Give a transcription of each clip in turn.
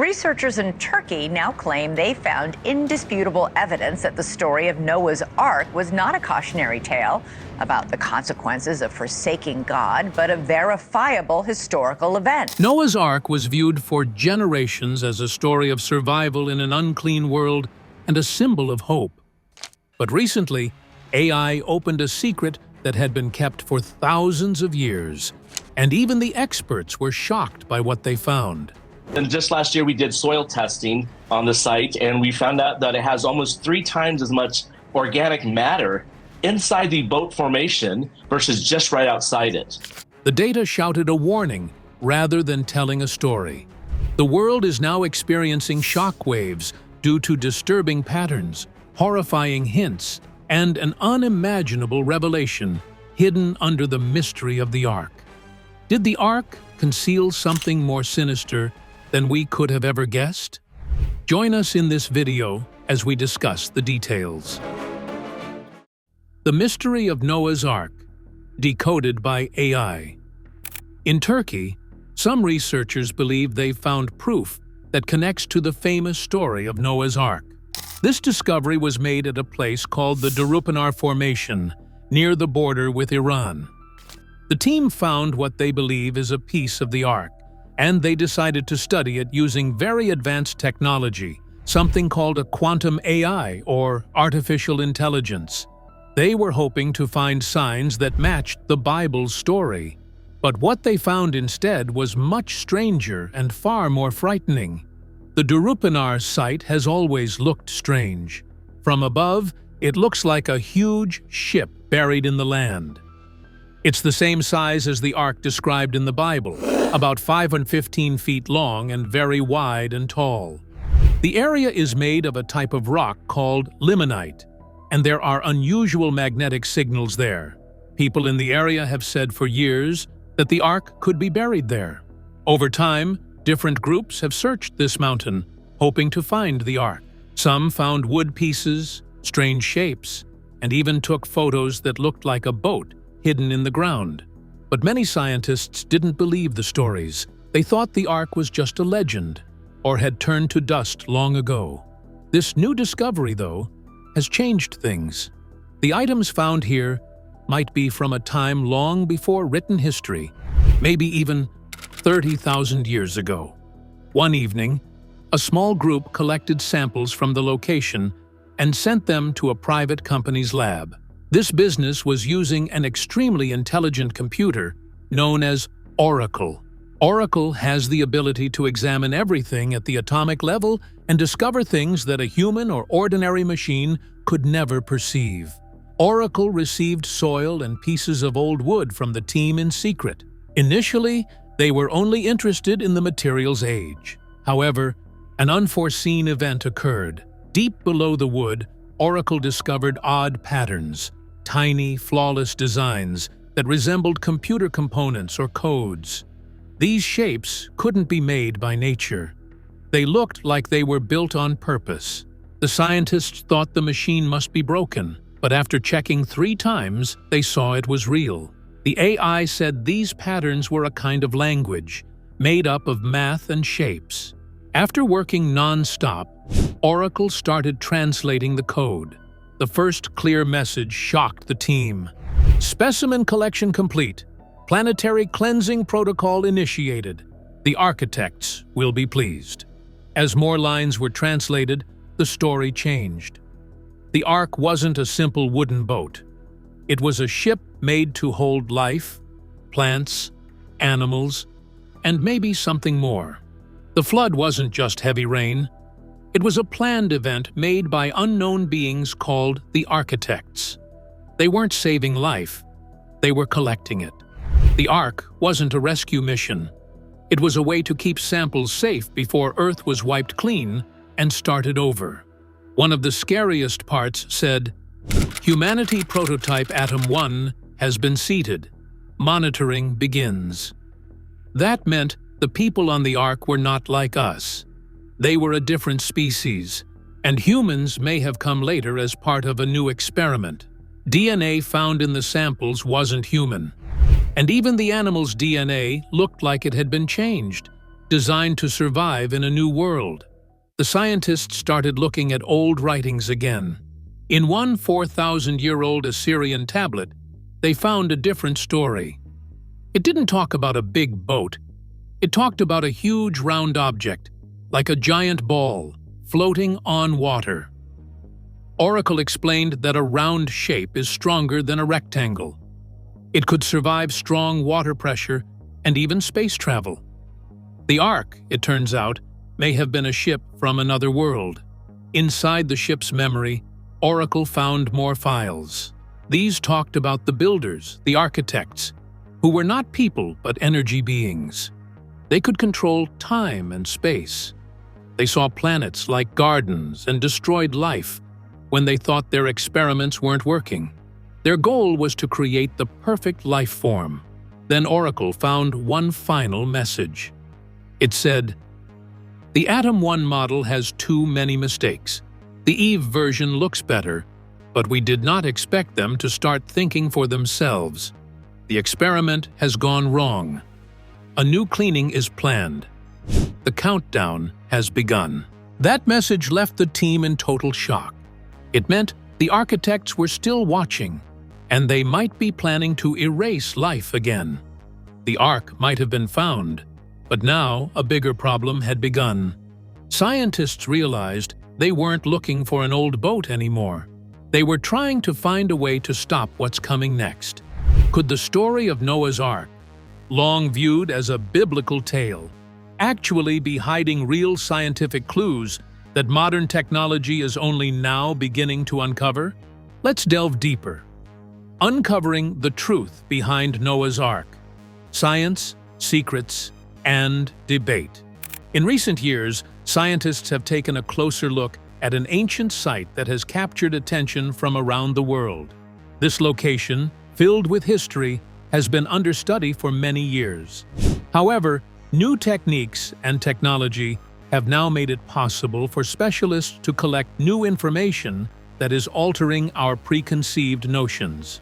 Researchers in Turkey now claim they found indisputable evidence that the story of Noah's Ark was not a cautionary tale about the consequences of forsaking God, but a verifiable historical event. Noah's Ark was viewed for generations as a story of survival in an unclean world and a symbol of hope. But recently, AI opened a secret that had been kept for thousands of years, and even the experts were shocked by what they found. And just last year, we did soil testing on the site, and we found out that it has almost 3 times as much organic matter inside the boat formation versus just right outside it. The data shouted a warning rather than telling a story. The world is now experiencing shockwaves due to disturbing patterns, horrifying hints, and an unimaginable revelation hidden under the mystery of the Ark. Did the Ark conceal something more sinister than we could have ever guessed? Join us in this video as we discuss the details. The mystery of Noah's Ark, decoded by AI. In Turkey, some researchers believe they've found proof that connects to the famous story of Noah's Ark. This discovery was made at a place called the Deciphering Formation, near the border with Iran. The team found what they believe is a piece of the Ark, and they decided to study it using very advanced technology, something called a quantum AI, or artificial intelligence. They were hoping to find signs that matched the Bible's story, but what they found instead was much stranger and far more frightening. The Ark Site has always looked strange. From above, it looks like a huge ship buried in the land. It's the same size as the Ark described in the Bible, about 5 and 15 feet long and very wide and tall. The area is made of a type of rock called limonite, and there are unusual magnetic signals there. People in the area have said for years that the Ark could be buried there. Over time, different groups have searched this mountain, hoping to find the Ark. Some found wood pieces, strange shapes, and even took photos that looked like a boat hidden in the ground. But many scientists didn't believe the stories. They thought the Ark was just a legend, or had turned to dust long ago. This new discovery, though, has changed things. The items found here might be from a time long before written history, maybe even 30,000 years ago. One evening, a small group collected samples from the location and sent them to a private company's lab. This business was using an extremely intelligent computer known as Oracle. Oracle has the ability to examine everything at the atomic level and discover things that a human or ordinary machine could never perceive. Oracle received soil and pieces of old wood from the team in secret. Initially, they were only interested in the material's age. However, an unforeseen event occurred. Deep below the wood, Oracle discovered odd patterns, tiny, flawless designs that resembled computer components or codes. These shapes couldn't be made by nature. They looked like they were built on purpose. The scientists thought the machine must be broken, but after checking 3 times, they saw it was real. The AI said these patterns were a kind of language, made up of math and shapes. After working non-stop, Oracle started translating the code. The first clear message shocked the team. Specimen collection complete. Planetary cleansing protocol initiated. The architects will be pleased. As more lines were translated, the story changed. The Ark wasn't a simple wooden boat. It was a ship made to hold life, plants, animals, and maybe something more. The flood wasn't just heavy rain. It was a planned event made by unknown beings called the architects. They weren't saving life. They were collecting it. The Ark wasn't a rescue mission. It was a way to keep samples safe before Earth was wiped clean and started over. One of the scariest parts said, "Humanity Prototype Atom 1 has been seeded. Monitoring begins." That meant the people on the Ark were not like us. They were a different species, and humans may have come later as part of a new experiment. DNA found in the samples wasn't human, and even the animal's DNA looked like it had been changed, designed to survive in a new world. The scientists started looking at old writings again. In one 4,000-year-old Assyrian tablet, they found a different story. It didn't talk about a big boat. It talked about a huge round object, like a giant ball, floating on water. Oracle explained that a round shape is stronger than a rectangle. It could survive strong water pressure and even space travel. The Ark, it turns out, may have been a ship from another world. Inside the ship's memory, Oracle found more files. These talked about the builders, the architects, who were not people but energy beings. They could control time and space. They saw planets like gardens and destroyed life when they thought their experiments weren't working. Their goal was to create the perfect life form. Then Oracle found one final message. It said, "The Atom 1 model has too many mistakes. The Eve version looks better, but we did not expect them to start thinking for themselves. The experiment has gone wrong. A new cleaning is planned. The countdown has begun." That message left the team in total shock. It meant the architects were still watching, and they might be planning to erase life again. The Ark might have been found, but now a bigger problem had begun. Scientists realized they weren't looking for an old boat anymore. They were trying to find a way to stop what's coming next. Could the story of Noah's Ark, long viewed as a biblical tale, actually be hiding real scientific clues that modern technology is only now beginning to uncover? Let's delve deeper. Uncovering the truth behind Noah's Ark. Science, secrets, and debate. In recent years, scientists have taken a closer look at an ancient site that has captured attention from around the world. This location, filled with history, has been under study for many years. However, new techniques and technology have now made it possible for specialists to collect new information that is altering our preconceived notions.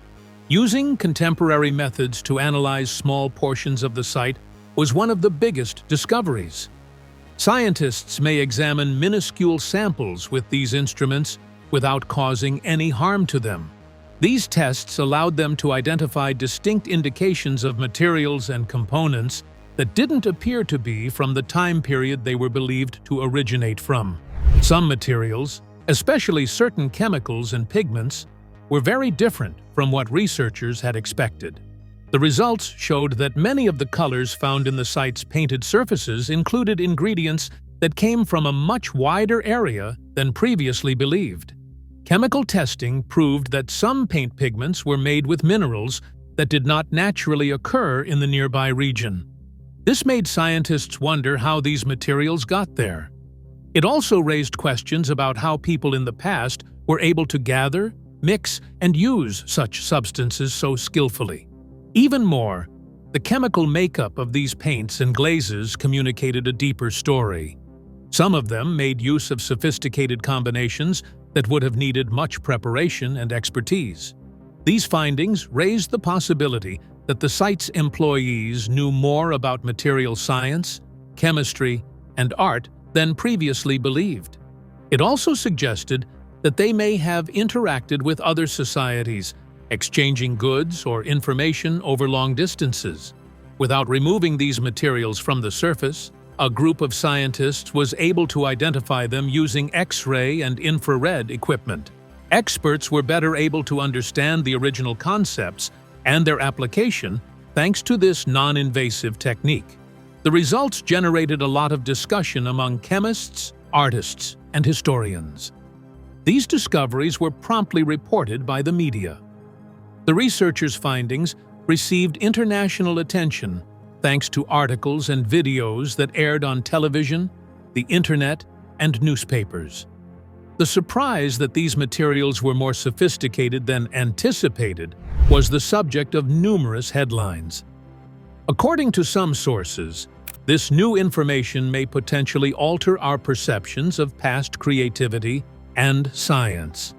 Using contemporary methods to analyze small portions of the site was one of the biggest discoveries. Scientists may examine minuscule samples with these instruments without causing any harm to them. These tests allowed them to identify distinct indications of materials and components that didn't appear to be from the time period they were believed to originate from. Some materials, especially certain chemicals and pigments, were very different from what researchers had expected. The results showed that many of the colors found in the site's painted surfaces included ingredients that came from a much wider area than previously believed. Chemical testing proved that some paint pigments were made with minerals that did not naturally occur in the nearby region. This made scientists wonder how these materials got there. It also raised questions about how people in the past were able to gather, mix, and use such substances so skillfully. Even more, the chemical makeup of these paints and glazes communicated a deeper story. Some of them made use of sophisticated combinations that would have needed much preparation and expertise. These findings raised the possibility that the site's employees knew more about material science, chemistry, and art than previously believed. It also suggested that they may have interacted with other societies, exchanging goods or information over long distances. Without removing these materials from the surface, a group of scientists was able to identify them using X-ray and infrared equipment. Experts were better able to understand the original concepts and their application thanks to this non-invasive technique. The results generated a lot of discussion among chemists, artists, and historians. These discoveries were promptly reported by the media. The researchers' findings received international attention thanks to articles and videos that aired on television, the internet, and newspapers. The surprise that these materials were more sophisticated than anticipated was the subject of numerous headlines. According to some sources, this new information may potentially alter our perceptions of past creativity and science.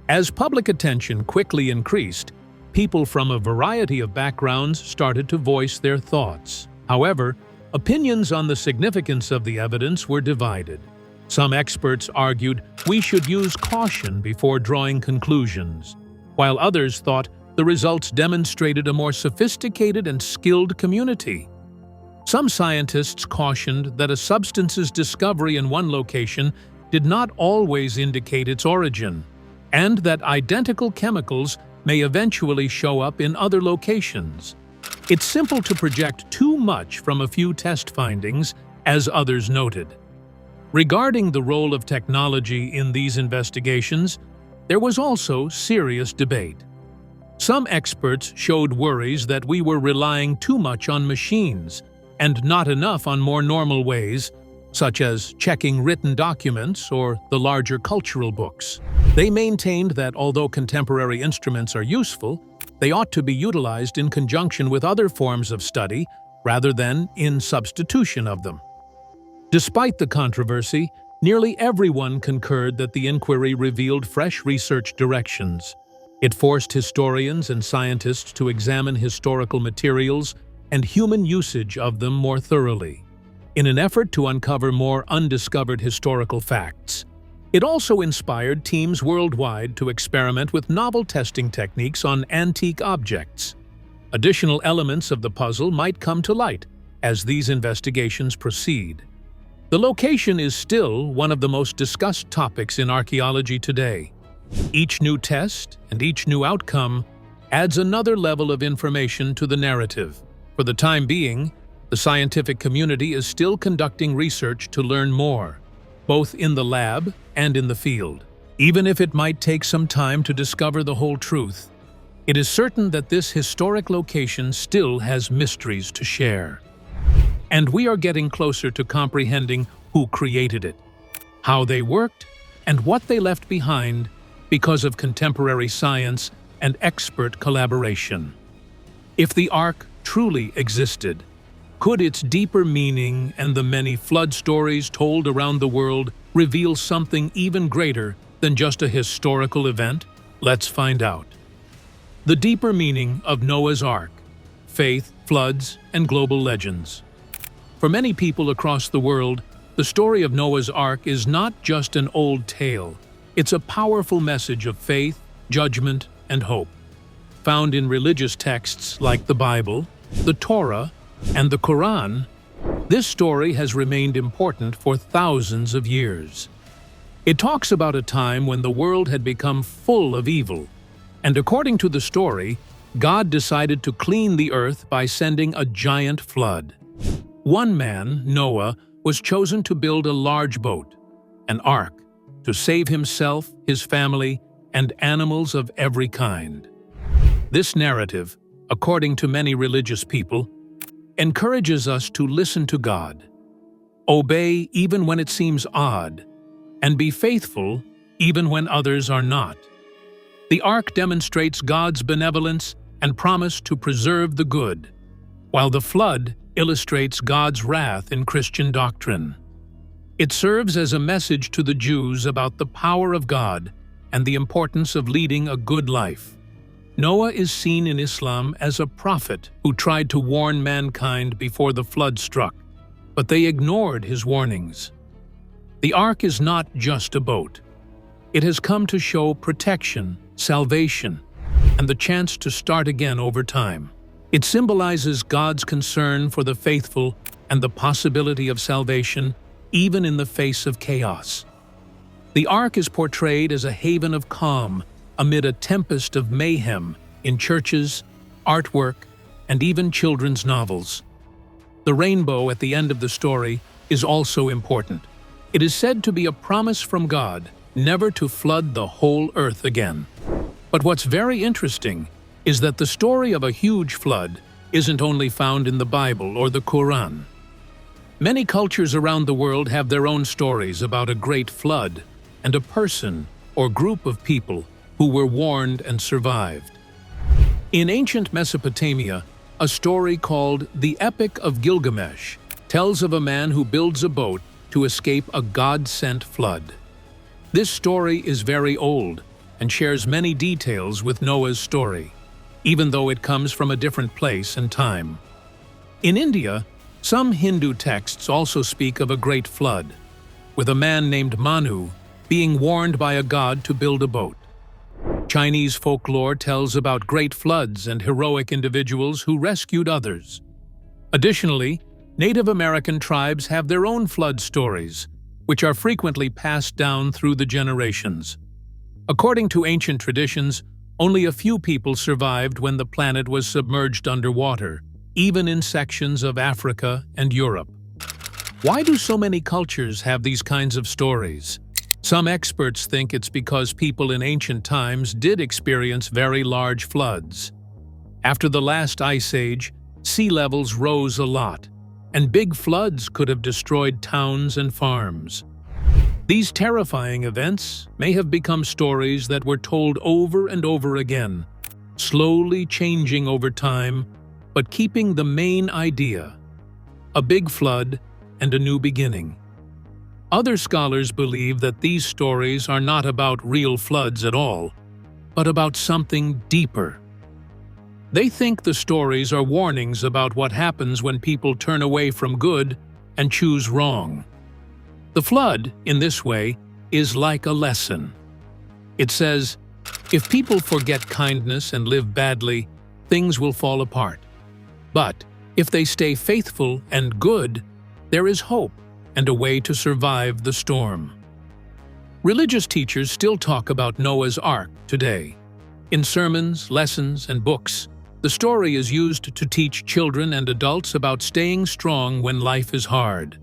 As public attention quickly increased, people from a variety of backgrounds started to voice their thoughts. However, Opinions on the significance of the evidence were divided. Some experts argued we should use caution before drawing conclusions, while others thought the results demonstrated a more sophisticated and skilled community. Some scientists cautioned that a substance's discovery in one location did not always indicate its origin, and that identical chemicals may eventually show up in other locations. It's simple to project too much from a few test findings, as others noted. Regarding the role of technology in these investigations, there was also serious debate. Some experts showed worries that we were relying too much on machines and not enough on more normal ways, such as checking written documents or the larger cultural books. They maintained that although contemporary instruments are useful, they ought to be utilized in conjunction with other forms of study rather than in substitution of them. Despite the controversy, nearly everyone concurred that the inquiry revealed fresh research directions. It forced historians and scientists to examine historical materials and human usage of them more thoroughly, in an effort to uncover more undiscovered historical facts. It also inspired teams worldwide to experiment with novel testing techniques on antique objects. Additional elements of the puzzle might come to light as these investigations proceed. The location is still one of the most discussed topics in archaeology today. Each new test and each new outcome adds another level of information to the narrative. For the time being, the scientific community is still conducting research to learn more, both in the lab and in the field. Even if it might take some time to discover the whole truth, it is certain that this historic location still has mysteries to share. And we are getting closer to comprehending who created it, how they worked, and what they left behind because of contemporary science and expert collaboration. If the Ark truly existed, could its deeper meaning and the many flood stories told around the world reveal something even greater than just a historical event? Let's find out. The deeper meaning of Noah's Ark: faith, floods, and global legends. For many people across the world, the story of Noah's Ark is not just an old tale. It's a powerful message of faith, judgment, and hope. Found in religious texts like the Bible, the Torah, and the Quran, this story has remained important for thousands of years. It talks about a time when the world had become full of evil, and according to the story, God decided to clean the earth by sending a giant flood. One man, Noah, was chosen to build a large boat, an ark, to save himself, his family, and animals of every kind. This narrative, according to many religious people, encourages us to listen to God, obey even when it seems odd, and be faithful even when others are not. The Ark demonstrates God's benevolence and promise to preserve the good, while the flood illustrates God's wrath in Christian doctrine. It serves as a message to the Jews about the power of God and the importance of leading a good life. Noah is seen in Islam as a prophet who tried to warn mankind before the flood struck, but they ignored his warnings. The Ark is not just a boat. It has come to show protection, salvation, and the chance to start again over time. It symbolizes God's concern for the faithful and the possibility of salvation even in the face of chaos. The Ark is portrayed as a haven of calm amid a tempest of mayhem in churches, artwork, and even children's novels. The rainbow at the end of the story is also important. It is said to be a promise from God never to flood the whole earth again. But what's very interesting is that the story of a huge flood isn't only found in the Bible or the Quran. Many cultures around the world have their own stories about a great flood and a person or group of people who were warned and survived. In ancient Mesopotamia, a story called the Epic of Gilgamesh tells of a man who builds a boat to escape a God-sent flood. This story is very old and shares many details with Noah's story, even though it comes from a different place and time. In India, Some Hindu texts also speak of a great flood, with a man named Manu being warned by a god to build a boat. Chinese folklore tells about great floods and heroic individuals who rescued others. Additionally, Native American tribes have their own flood stories, which are frequently passed down through the generations. According to ancient traditions, only a few people survived when the planet was submerged underwater, even in sections of Africa and Europe. Why do so many cultures have these kinds of stories? Some experts think it's because people in ancient times did experience very large floods. After the last ice age, sea levels rose a lot, and big floods could have destroyed towns and farms. These terrifying events may have become stories that were told over and over again, slowly changing over time, but keeping the main idea: a big flood and a new beginning. Other scholars believe that these stories are not about real floods at all, but about something deeper. They think the stories are warnings about what happens when people turn away from good and choose wrong. The flood, in this way, is like a lesson. It says, if people forget kindness and live badly, things will fall apart. But if they stay faithful and good, there is hope and a way to survive the storm. Religious teachers still talk about Noah's Ark today. In sermons, lessons, and books, the story is used to teach children and adults about staying strong when life is hard,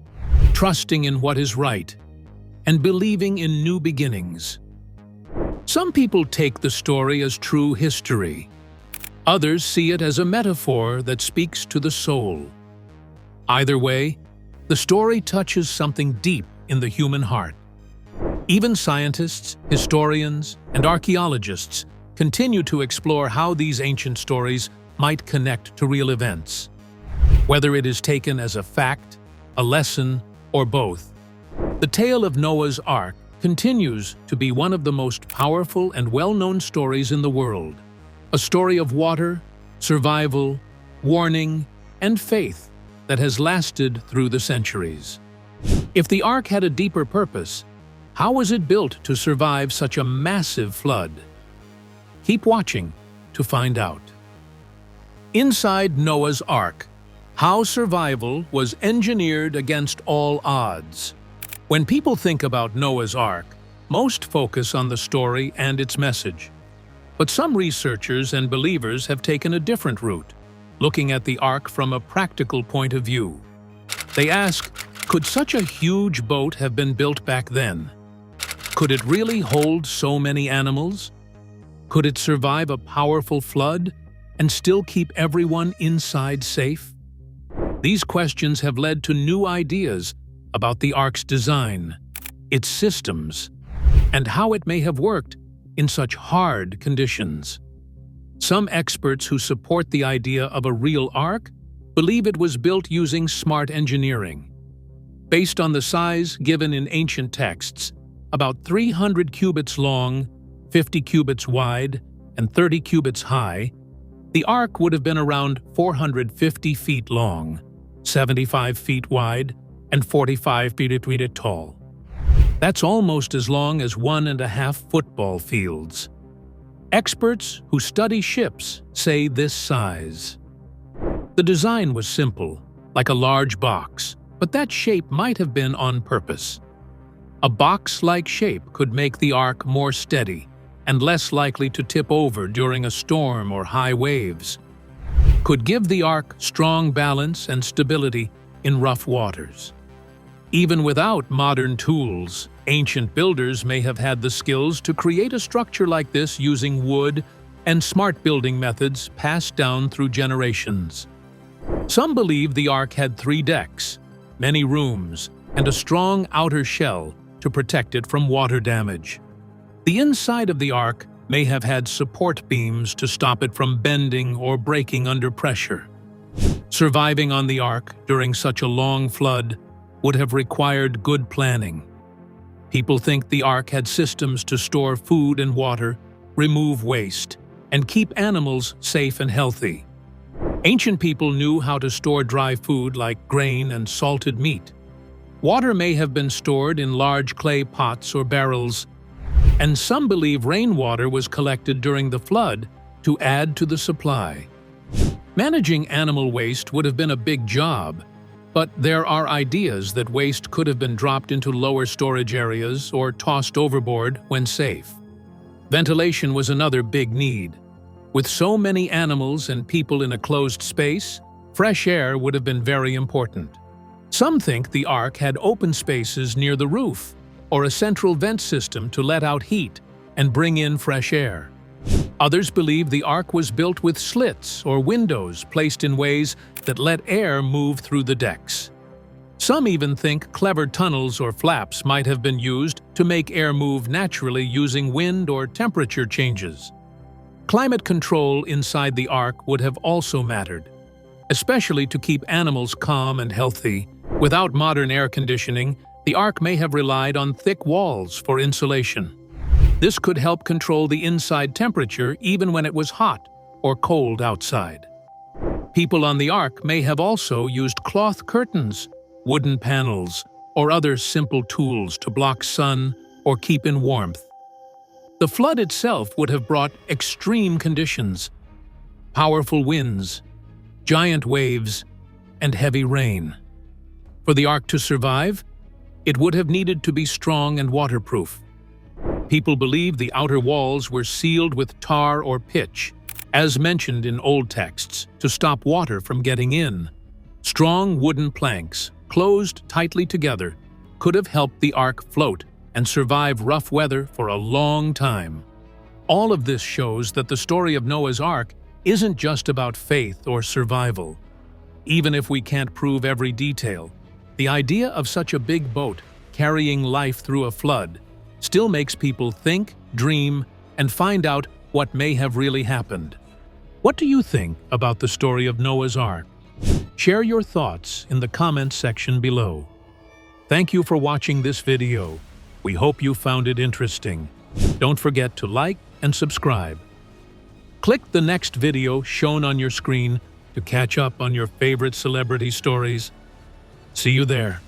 trusting in what is right, and believing in new beginnings. Some people take the story as true history. Others see it as a metaphor that speaks to the soul. Either way, the story touches something deep in the human heart. Even scientists, historians, and archaeologists continue to explore how these ancient stories might connect to real events. Whether it is taken as a fact, a lesson, or both, the tale of Noah's Ark continues to be one of the most powerful and well-known stories in the world. A story of water, survival, warning, and faith that has lasted through the centuries. If the Ark had a deeper purpose, how was it built to survive such a massive flood? Keep watching to find out. Inside Noah's Ark, how survival was engineered against all odds. When people think about Noah's Ark, most focus on the story and its message. But some researchers and believers have taken a different route, looking at the Ark from a practical point of view. They ask, could such a huge boat have been built back then? Could it really hold so many animals? Could it survive a powerful flood and still keep everyone inside safe? These questions have led to new ideas about the Ark's design, its systems, and how it may have worked in such hard conditions. Some experts who support the idea of a real Ark believe it was built using smart engineering. Based on the size given in ancient texts, about 300 cubits long, 50 cubits wide, and 30 cubits high, the Ark would have been around 450 feet long, 75 feet wide, and 45 feet tall. That's almost as long as 1.5 football fields. Experts who study ships say this size. The design was simple, like a large box, but that shape might have been on purpose. A box-like shape could make the Ark more steady and less likely to tip over during a storm or high waves. Could give the Ark strong balance and stability in rough waters. Even without modern tools, ancient builders may have had the skills to create a structure like this using wood and smart building methods passed down through generations. Some believe the Ark had 3 decks, many rooms, and a strong outer shell to protect it from water damage. The inside of the Ark may have had support beams to stop it from bending or breaking under pressure. Surviving on the Ark during such a long flood would have required good planning. People think the Ark had systems to store food and water, remove waste, and keep animals safe and healthy. Ancient people knew how to store dry food like grain and salted meat. Water may have been stored in large clay pots or barrels, and some believe rainwater was collected during the flood to add to the supply. Managing animal waste would have been a big job, but there are ideas that waste could have been dropped into lower storage areas or tossed overboard when safe. Ventilation was another big need. With so many animals and people in a closed space, fresh air would have been very important. Some think the Ark had open spaces near the roof, or a central vent system to let out heat and bring in fresh air. Others believe the Ark was built with slits or windows placed in ways that let air move through the decks. Some even think clever tunnels or flaps might have been used to make air move naturally using wind or temperature changes. Climate control inside the Ark would have also mattered, especially to keep animals calm and healthy. Without modern air conditioning, the Ark may have relied on thick walls for insulation. This could help control the inside temperature even when it was hot or cold outside. People on the Ark may have also used cloth curtains, wooden panels, or other simple tools to block sun or keep in warmth. The flood itself would have brought extreme conditions, powerful winds, giant waves, and heavy rain. For the Ark to survive, it would have needed to be strong and waterproof. People believe the outer walls were sealed with tar or pitch, as mentioned in old texts, to stop water from getting in. Strong wooden planks, closed tightly together, could have helped the Ark float and survive rough weather for a long time. All of this shows that the story of Noah's Ark isn't just about faith or survival. Even if we can't prove every detail, the idea of such a big boat carrying life through a flood still makes people think, dream, and find out what may have really happened. What do you think about the story of Noah's Ark? Share your thoughts in the comments section below. Thank you for watching this video. We hope you found it interesting. Don't forget to like and subscribe. Click the next video shown on your screen to catch up on your favorite celebrity stories. See you there.